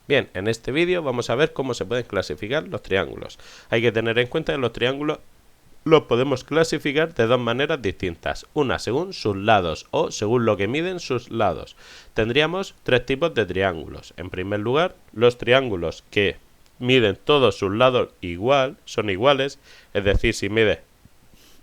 Bien, en este vídeo vamos a ver cómo se pueden clasificar los triángulos. Hay que tener en cuenta que los triángulos los podemos clasificar de dos maneras distintas. Una según sus lados o según lo que miden sus lados. Tendríamos tres tipos de triángulos. En primer lugar, los triángulos que miden todos sus lados igual, son iguales. Es decir, si mide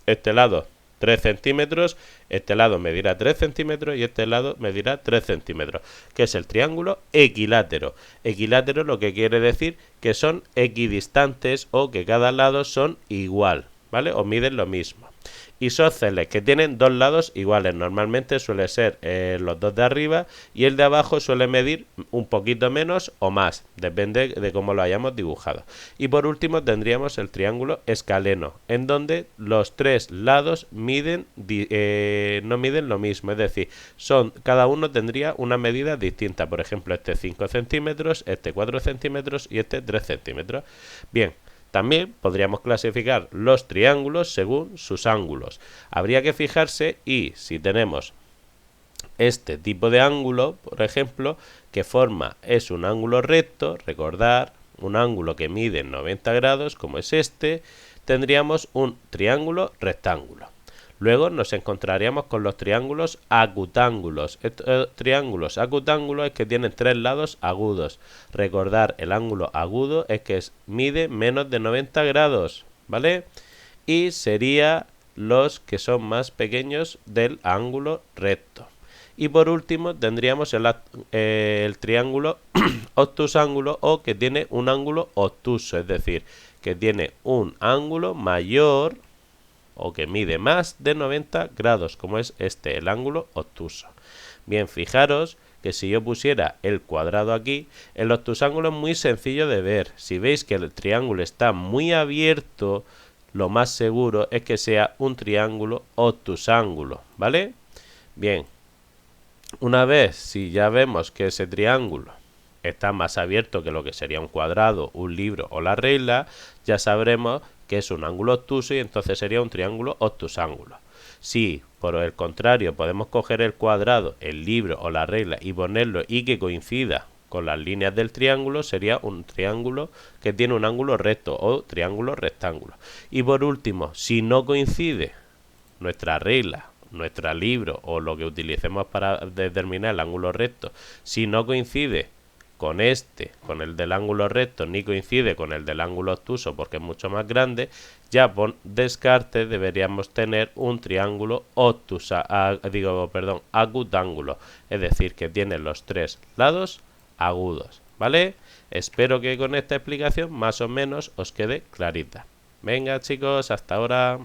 este lado 3 centímetros, este lado medirá 3 centímetros y este lado medirá 3 centímetros, que es el triángulo equilátero. Equilátero lo que quiere decir que son equidistantes o que cada lado son igual, ¿vale? O miden lo mismo. Isósceles, que tienen dos lados iguales, normalmente suele ser los dos de arriba y el de abajo suele medir un poquito menos o más, depende de cómo lo hayamos dibujado. Y por último tendríamos el triángulo escaleno, en donde los tres lados no miden lo mismo, es decir, cada uno tendría una medida distinta, por ejemplo este 5 centímetros, este 4 centímetros y este 3 centímetros. Bien. También podríamos clasificar los triángulos según sus ángulos. Habría que fijarse y si tenemos este tipo de ángulo, por ejemplo, que es un ángulo recto, recordar, un ángulo que mide 90 grados, como es este, tendríamos un triángulo rectángulo. Luego nos encontraríamos con los triángulos acutángulos. Estos triángulos acutángulos es que tienen tres lados agudos. Recordar, el ángulo agudo es que mide menos de 90 grados, ¿vale? Y sería los que son más pequeños del ángulo recto. Y por último tendríamos el triángulo obtusángulo o que tiene un ángulo obtuso, es decir, que tiene un ángulo mayor o que mide más de 90 grados, como es el ángulo obtuso. Bien, fijaros que si yo pusiera el cuadrado aquí, el obtusángulo es muy sencillo de ver. Si veis que el triángulo está muy abierto, lo más seguro es que sea un triángulo obtusángulo, ¿vale? Bien, una vez si ya vemos que ese triángulo está más abierto que lo que sería un cuadrado, un libro o la regla, ya sabremos que es un ángulo obtuso y entonces sería un triángulo obtusángulo. Si por el contrario podemos coger el cuadrado, el libro o la regla y ponerlo y que coincida con las líneas del triángulo, sería un triángulo que tiene un ángulo recto o triángulo rectángulo. Y por último, si no coincide nuestra regla, nuestro libro o lo que utilicemos para determinar el ángulo recto, si no coincide con el del ángulo recto, ni coincide con el del ángulo obtuso porque es mucho más grande, ya por descarte deberíamos tener un triángulo acutángulo, es decir, que tiene los tres lados agudos, ¿vale? Espero que con esta explicación más o menos os quede clarita. Venga chicos, hasta ahora.